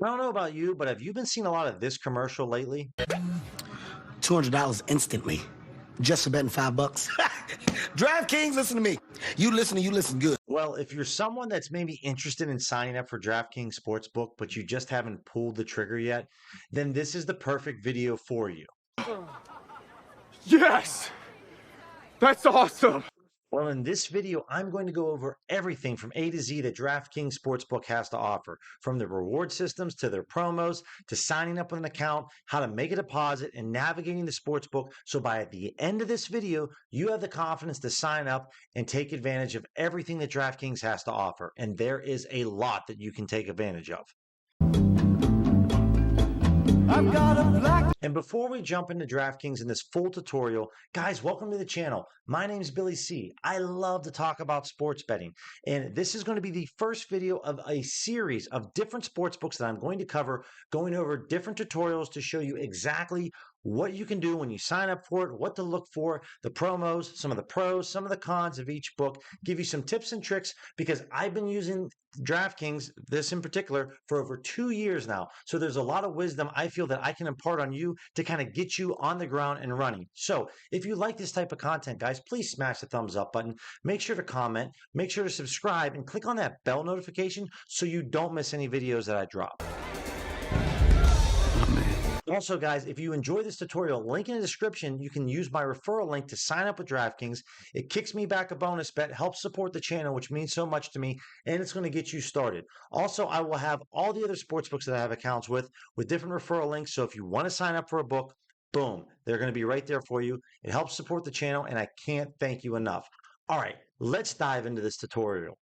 I don't know about you, but have you been seeing a lot of this commercial lately? $200 instantly. Just for betting $5. DraftKings, listen to me. You listen good. Well, if you're someone that's maybe interested in signing up for DraftKings Sportsbook, but you just haven't pulled the trigger yet, then this is the perfect video for you. Yes! That's awesome! Well, in this video, I'm going to go over everything from A to Z that DraftKings Sportsbook has to offer, from the reward systems to their promos to signing up with an account, how to make a deposit, and navigating the sportsbook. So by the end of this video, you have the confidence to sign up and take advantage of everything that DraftKings has to offer. And there is a lot that you can take advantage of. And before we jump into DraftKings in this full tutorial, guys, welcome to the channel. My name is Billy C. I love to talk about sports betting, and this is going to be the first video of a series of different sports books that I'm going to cover, going over different tutorials to show you exactly what you can do when you sign up for it, what to look for, the promos, some of the pros, some of the cons of each book, give you some tips and tricks because I've been using DraftKings, this in particular, for over 2 years now. So there's a lot of wisdom I feel that I can impart on you to kind of get you on the ground and running. So if you like this type of content, guys, please smash the thumbs up button. Make sure to comment, make sure to subscribe, and click on that bell notification so you don't miss any videos that I drop. Also, guys, if you enjoy this tutorial, link in the description, you can use my referral link to sign up with DraftKings. It kicks me back a bonus bet, helps support the channel, which means so much to me, and it's going to get you started. Also, I will have all the other sportsbooks that I have accounts with different referral links. So if you want to sign up for a book, boom, they're going to be right there for you. It helps support the channel, and I can't thank you enough. All right, let's dive into this tutorial.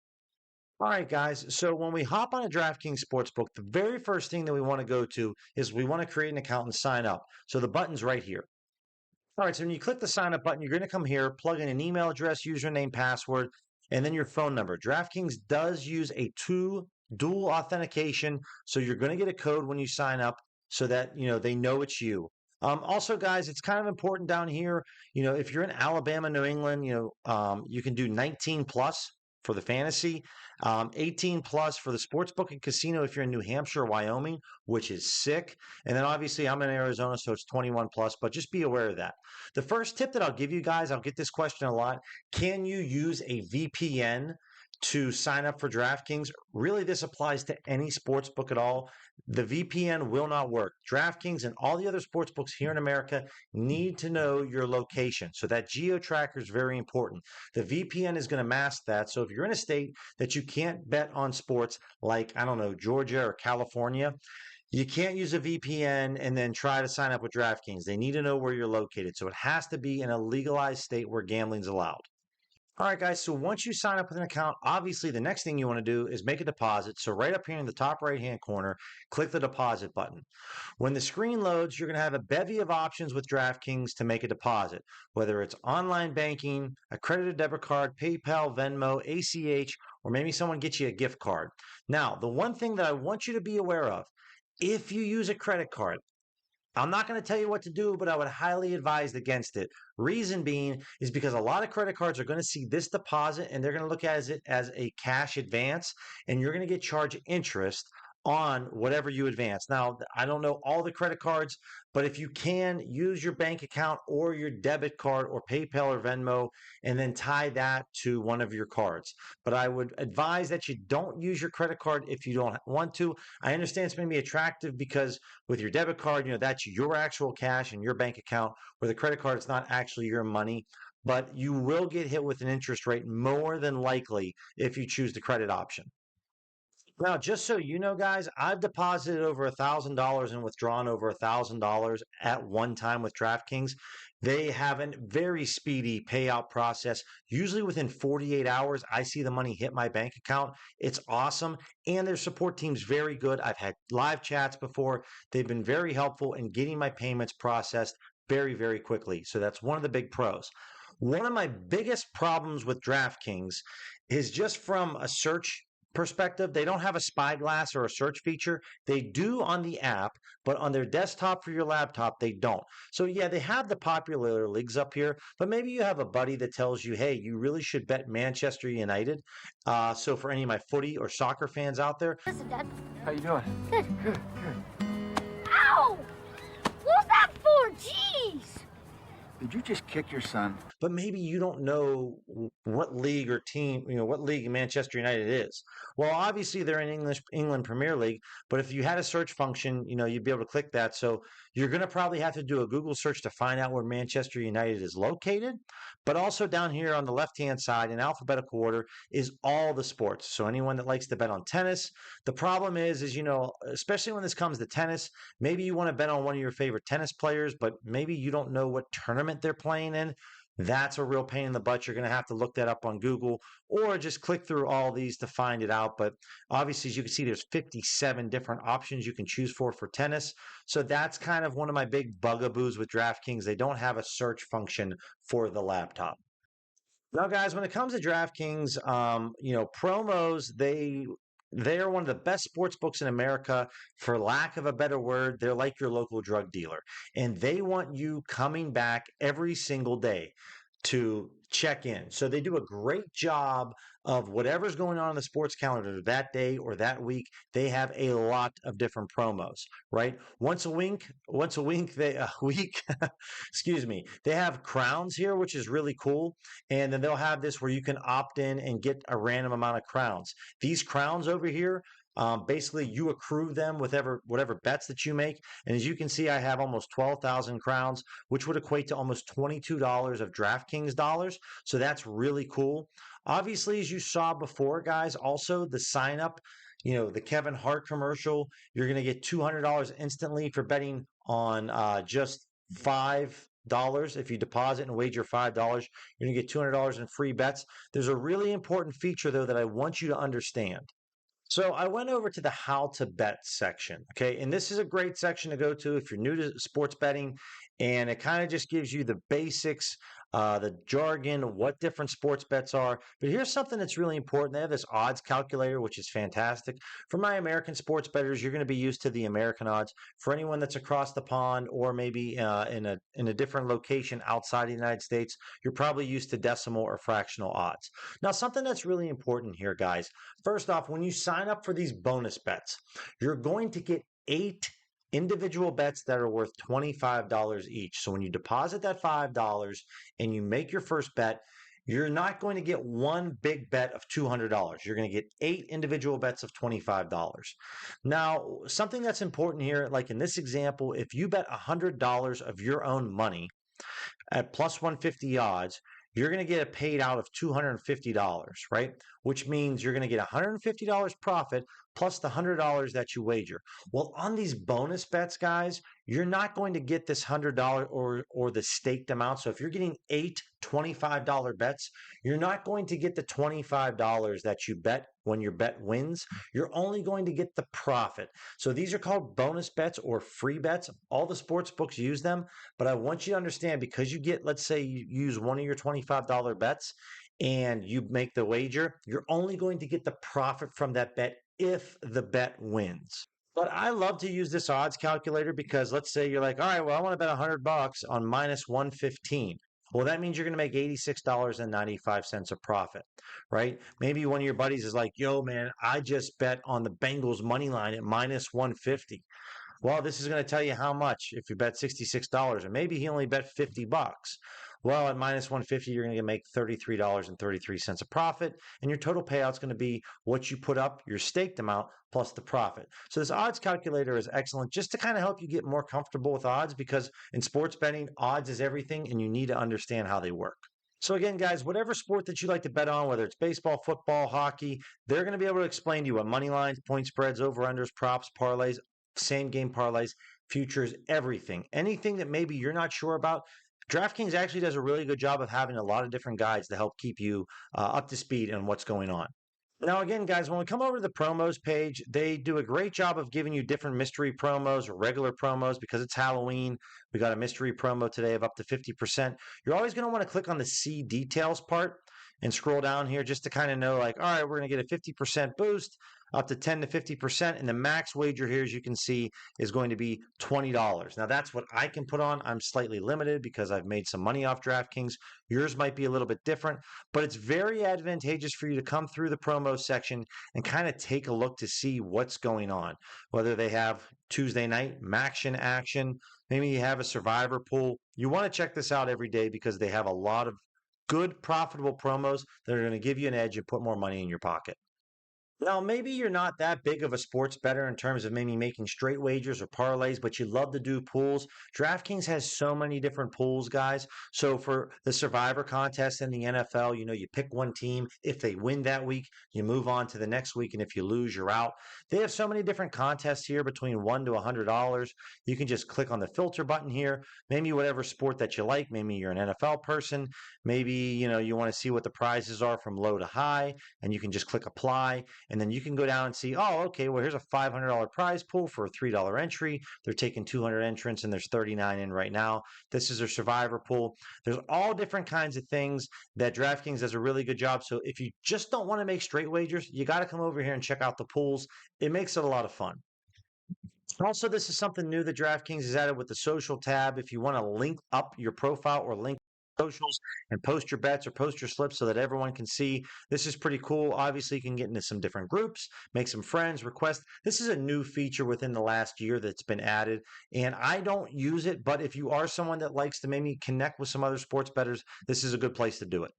All right, guys. So when we hop on a DraftKings Sportsbook, the very first thing that we want to go to is we want to create an account and sign up. So the button's right here. All right, so when you click the sign up button, you're going to come here, plug in an email address, username, password, and then your phone number. DraftKings does use a dual authentication, so you're going to get a code when you sign up so that they know it's you. Also, guys, it's kind of important down here. If you're in Alabama, New England, you can do 19 plus for the fantasy, 18 plus for the sports book and casino if you're in New Hampshire or Wyoming, which is sick. And then obviously I'm in Arizona, so it's 21 plus, but just be aware of that. The first tip that I'll give you guys, I'll get this question a lot. Can you use a VPN to sign up for DraftKings? Really, this applies to any sports book at all. The VPN will not work. DraftKings and all the other sports books here in America need to know your location. So that geo tracker is very important. The VPN is going to mask that. So if you're in a state that you can't bet on sports, like, I don't know, Georgia or California, you can't use a VPN and then try to sign up with DraftKings. They need to know where you're located. So it has to be in a legalized state where gambling's allowed. All right, guys, so once you sign up with an account, obviously the next thing you want to do is make a deposit. So right up here in the top right-hand corner, click the deposit button. When the screen loads, you're going to have a bevy of options with DraftKings to make a deposit, whether it's online banking, a credit or debit card, PayPal, Venmo, ACH, or maybe someone gets you a gift card. Now, the one thing that I want you to be aware of, if you use a credit card, I'm not going to tell you what to do, but I would highly advise against it. Reason being is because a lot of credit cards are going to see this deposit and they're going to look at it as a cash advance, and you're going to get charged interest on whatever you advance. Now, I don't know all the credit cards, but if you can, use your bank account or your debit card or PayPal or Venmo and then tie that to one of your cards. But I would advise that you don't use your credit card if you don't want to. I understand it's going to be attractive because with your debit card, that's your actual cash in your bank account, where the credit card, it's not actually your money. But you will get hit with an interest rate more than likely if you choose the credit option. Now, just so you know, guys, I've deposited over $1,000 and withdrawn over $1,000 at one time with DraftKings. They have a very speedy payout process. Usually within 48 hours, I see the money hit my bank account. It's awesome. And their support team's very good. I've had live chats before. They've been very helpful in getting my payments processed very, very quickly. So that's one of the big pros. One of my biggest problems with DraftKings is just from a search perspective, they don't have a spyglass or a search feature. They do on the app, but on their desktop for your laptop, they don't. So yeah, they have the popular leagues up here, but maybe you have a buddy that tells you, hey, you really should bet Manchester United. So for any of my footy or soccer fans out there, Listen, Dad. How you doing? Good. Good. Ow! What was that for? Jeez! Did you just kick your son? but maybe you don't know what league or team, what league Manchester United is. Well, obviously they're in England Premier League, but if you had a search function, you'd be able to click that. So you're going to probably have to do a Google search to find out where Manchester United is located. But also down here on the left-hand side in alphabetical order is all the sports. So anyone that likes to bet on tennis, the problem is, especially when this comes to tennis, maybe you want to bet on one of your favorite tennis players, but maybe you don't know what tournament they're playing in. That's a real pain in the butt. You're going to have to look that up on Google or just click through all these to find it out. But obviously, as you can see, there's 57 different options you can choose for tennis. So that's kind of one of my big bugaboos with DraftKings. They don't have a search function for the laptop. Now, guys, when it comes to DraftKings, promos, they are one of the best sports books in America. For lack of a better word, they're like your local drug dealer. And they want you coming back every single day to check in. So they do a great job of whatever's going on in the sports calendar that day or that week. They have a lot of different promos, right? Once a week, excuse me, they have crowns here, which is really cool. And then they'll have this where you can opt in and get a random amount of crowns. These crowns over here, basically, you accrue them with whatever bets that you make. And as you can see, I have almost 12,000 crowns, which would equate to almost $22 of DraftKings dollars. So that's really cool. Obviously, as you saw before, guys, also the sign up, the Kevin Hart commercial, you're going to get $200 instantly for betting on just $5. If you deposit and wager $5, you're going to get $200 in free bets. There's a really important feature, though, that I want you to understand. So I went over to the how to bet section. Okay. And this is a great section to go to if you're new to sports betting. And it kind of just gives you the basics, the jargon, what different sports bets are. But here's something that's really important. They have this odds calculator, which is fantastic. For my American sports bettors, you're going to be used to the American odds. For anyone that's across the pond or maybe in a different location outside the United States, you're probably used to decimal or fractional odds. Now, something that's really important here, guys. First off, when you sign up for these bonus bets, you're going to get 8 individual bets that are worth $25 each. So when you deposit that $5 and you make your first bet, you're not going to get one big bet of $200. You're going to get 8 individual bets of $25. Now, something that's important here, like in this example, if you bet $100 of your own money at plus 150 odds, you're going to get a paid out of $250, right? Which means you're going to get $150 profit plus the $100 that you wager. Well, on these bonus bets, guys, you're not going to get this $100 or the staked amount. So if you're getting 8 $25 bets, you're not going to get the $25 that you bet when your bet wins. You're only going to get the profit. So these are called bonus bets or free bets. All the sports books use them, but I want you to understand, because you get, let's say you use one of your $25 bets and you make the wager, you're only going to get the profit from that bet if the bet wins. But I love to use this odds calculator because let's say you're like, all right, well, I want to bet $100 on minus 115. Well, that means you're going to make $86.95 of profit, right? Maybe one of your buddies is like, yo, man, I just bet on the Bengals money line at minus 150. Well, this is going to tell you how much if you bet $66, and maybe he only bet $50. Well, at minus 150, you're going to make $33.33 of profit, and your total payout is going to be what you put up, your staked amount, plus the profit. So this odds calculator is excellent just to kind of help you get more comfortable with odds, because in sports betting, odds is everything, and you need to understand how they work. So again, guys, whatever sport that you like to bet on, whether it's baseball, football, hockey, they're going to be able to explain to you what money lines, point spreads, over-unders, props, parlays, same game parlays, futures, everything. Anything that maybe you're not sure about, DraftKings actually does a really good job of having a lot of different guides to help keep you up to speed on what's going on. Now, again, guys, when we come over to the promos page, they do a great job of giving you different mystery promos or regular promos. Because it's Halloween, we got a mystery promo today of up to 50%. You're always going to want to click on the see details part. and scroll down here just to kind of know like, all right, we're going to get a 50% boost up to 10 to 50%. And the max wager here, as you can see, is going to be $20. Now, that's what I can put on. I'm slightly limited because I've made some money off DraftKings. Yours might be a little bit different, but it's very advantageous for you to come through the promo section and kind of take a look to see what's going on, whether they have Tuesday night Maction action, maybe you have a survivor pool. You want to check this out every day because they have a lot of good, profitable promos that are going to give you an edge and put more money in your pocket. Now, maybe you're not that big of a sports bettor in terms of maybe making straight wagers or parlays, but you love to do pools. DraftKings has so many different pools, guys. So for the Survivor contest in the NFL, you pick one team. If they win that week, you move on to the next week. And if you lose, you're out. They have so many different contests here between $1 to $100. You can just click on the filter button here. Maybe whatever sport that you like. Maybe you're an NFL person. Maybe, you want to see what the prizes are from low to high, and you can just click apply. And then you can go down and see, oh, okay, well, here's a $500 prize pool for a $3 entry. They're taking 200 entrants, and there's 39 in right now. This is their survivor pool. There's all different kinds of things that DraftKings does a really good job. So if you just don't want to make straight wagers, you got to come over here and check out the pools. It makes it a lot of fun. Also, this is something new that DraftKings has added with the social tab. If you want to link up your profile or link socials and post your bets or post your slips so that everyone can see. This is pretty cool. Obviously, you can get into some different groups, make some friends, request. This is a new feature within the last year that's been added, and I don't use it, but if you are someone that likes to maybe connect with some other sports bettors, this is a good place to do it.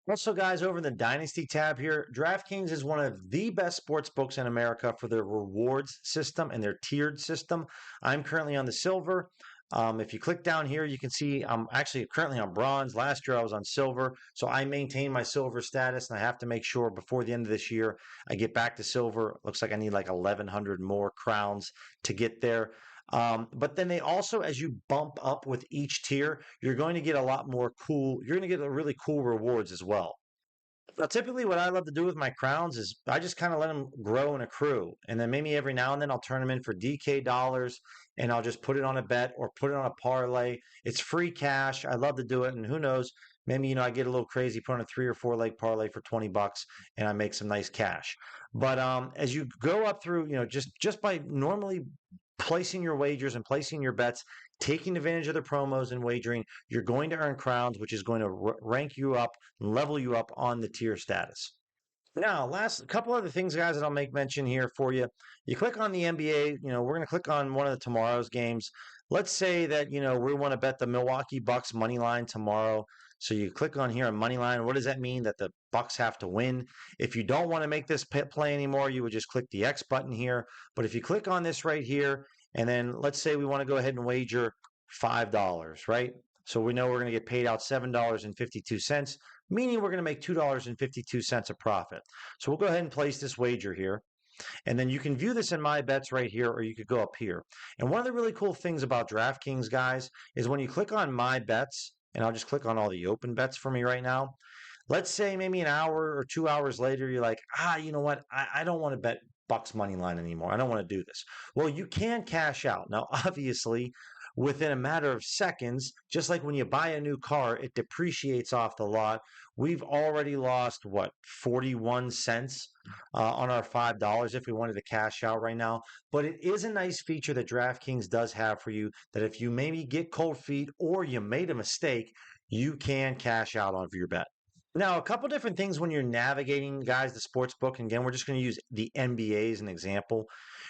Also, guys, over in the Dynasty tab here, DraftKings is one of the best sports books in America for their rewards system and their tiered system. I'm currently on the silver. If you click down here, you can see I'm actually currently on bronze. Last year I was on silver, so I maintain my silver status, and I have to make sure before the end of this year I get back to silver. Looks like I need like 1,100 more crowns to get there. But then they also, as you bump up with each tier, you're going to get a lot more cool. You're going to get a really cool rewards as well. Now, typically, what I love to do with my crowns is I just kind of let them grow and accrue. And then maybe every now and then I'll turn them in for DK dollars and I'll just put it on a bet or put it on a parlay. It's free cash. I love to do it. And who knows, maybe, I get a little crazy, put on a 3 or 4 leg parlay for $20 and I make some nice cash. But as you go up through, just by normally placing your wagers and placing your bets, taking advantage of the promos and wagering, you're going to earn crowns, which is going to rank you up, level you up on the tier status. Now, last couple other things, guys, that I'll make mention here for you. You click on the NBA, we're going to click on one of the tomorrow's games. Let's say that, we want to bet the Milwaukee Bucks money line tomorrow. So you click on here on money line. What does that mean? That the Bucks have to win. If you don't want to make this play anymore, you would just click the X button here. But if you click on this right here, and then let's say we want to go ahead and wager $5, right? So we know we're going to get paid out $7.52, meaning we're going to make $2.52 a profit. So we'll go ahead and place this wager here. And then you can view this in my bets right here, or you could go up here. And one of the really cool things about DraftKings, guys, is when you click on my bets, and I'll just click on all the open bets for me right now. Let's say maybe an hour or 2 hours later, you're like, you know what? I don't want to bet Bucks money line anymore. I don't want to do this. Well, you can cash out. Now, obviously, within a matter of seconds, just like when you buy a new car, it depreciates off the lot. We've already lost, 41 cents on our $5 if we wanted to cash out right now. But it is a nice feature that DraftKings does have for you, that if you maybe get cold feet or you made a mistake, you can cash out on your bet. Now, a couple different things when you're navigating, guys, the sports book. And again, we're just going to use the NBA as an example.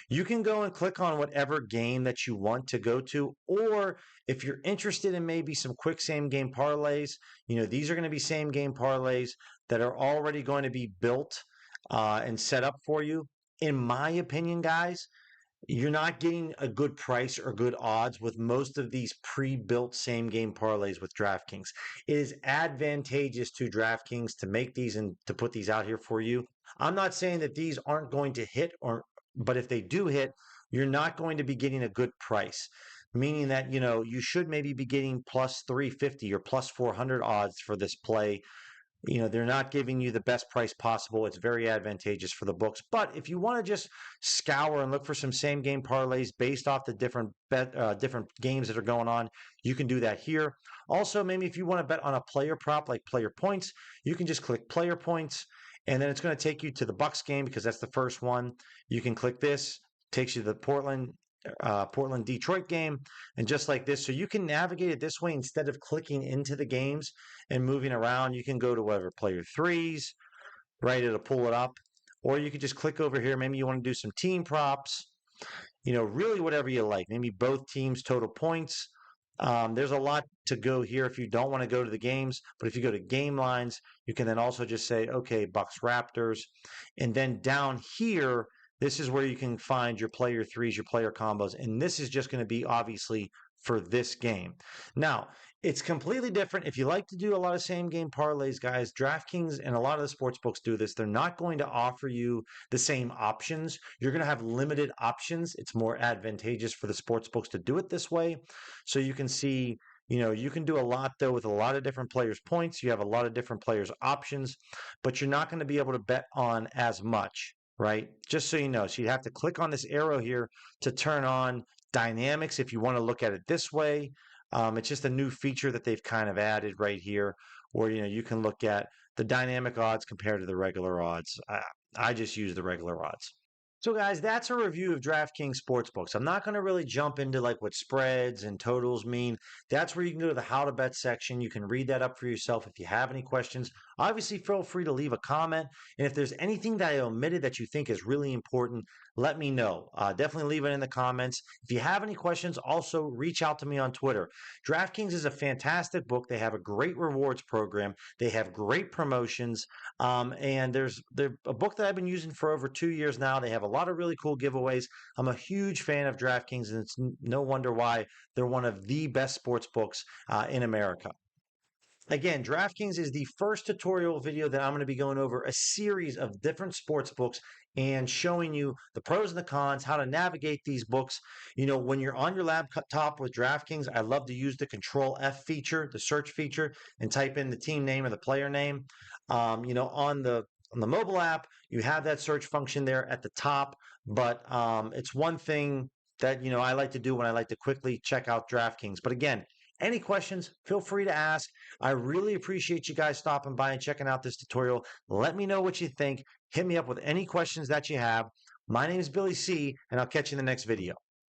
You can go and click on whatever game that you want to go to, or if you're interested in maybe some quick same game parlays, these are going to be same game parlays that are already going to be built and set up for you. In my opinion, guys, you're not getting a good price or good odds with most of these pre-built same game parlays with DraftKings. It is advantageous to DraftKings to make these and to put these out here for you. I'm not saying that these aren't going to hit, but if they do hit, you're not going to be getting a good price, meaning that, you should maybe be getting plus 350 or plus 400 odds for this play. They're not giving you the best price possible. It's very advantageous for the books. But if you want to just scour and look for some same game parlays based off the different games that are going on, you can do that here. Also, maybe if you want to bet on a player prop like player points, you can just click player points, and then it's going to take you to the Bucks game because that's the first one. You can click this, takes you to the Portland Detroit game, and just like this. So you can navigate it this way instead of clicking into the games and moving around. You can go to whatever player threes, right? It'll pull it up, or you can just click over here. Maybe you want to do some team props, really whatever you like. Maybe both teams total points. There's a lot to go here if you don't want to go to the games, but if you go to game lines, you can then also just say, okay, Bucks Raptors. And then down here, this is where you can find your player threes, your player combos. And this is just going to be obviously for this game. Now, it's completely different. If you like to do a lot of same game parlays, guys, DraftKings and a lot of the sports books do this. They're not going to offer you the same options. You're going to have limited options. It's more advantageous for the sports books to do it this way. So you can see, you can do a lot though with a lot of different players' points. You have a lot of different players' options, but you're not going to be able to bet on as much, right? Just so you know. So you have to click on this arrow here to turn on dynamics if you want to look at it this way. It's just a new feature that they've kind of added right here where, you can look at the dynamic odds compared to the regular odds. I just use the regular odds. So guys, that's a review of DraftKings Sportsbooks. I'm not going to really jump into like what spreads and totals mean. That's where you can go to the how to bet section. You can read that up for yourself. If you have any questions, obviously feel free to leave a comment. And if there's anything that I omitted that you think is really important, let me know. Definitely leave it in the comments. If you have any questions, also reach out to me on Twitter. DraftKings is a fantastic book. They have a great rewards program. They have great promotions. And they're a book that I've been using for over 2 years now. They have a lot of really cool giveaways. I'm a huge fan of DraftKings, and it's no wonder why they're one of the best sports books in America. Again, DraftKings is the first tutorial video that I'm going to be going over a series of different sports books and showing you the pros and the cons, how to navigate these books. When you're on your laptop with DraftKings, I love to use the Control F feature, the search feature, and type in the team name or the player name. On the mobile app, you have that search function there at the top, but it's one thing that I like to do when I like to quickly check out DraftKings. But again, any questions, feel free to ask. I really appreciate you guys stopping by and checking out this tutorial. Let me know what you think. Hit me up with any questions that you have. My name is Billy C, and I'll catch you in the next video.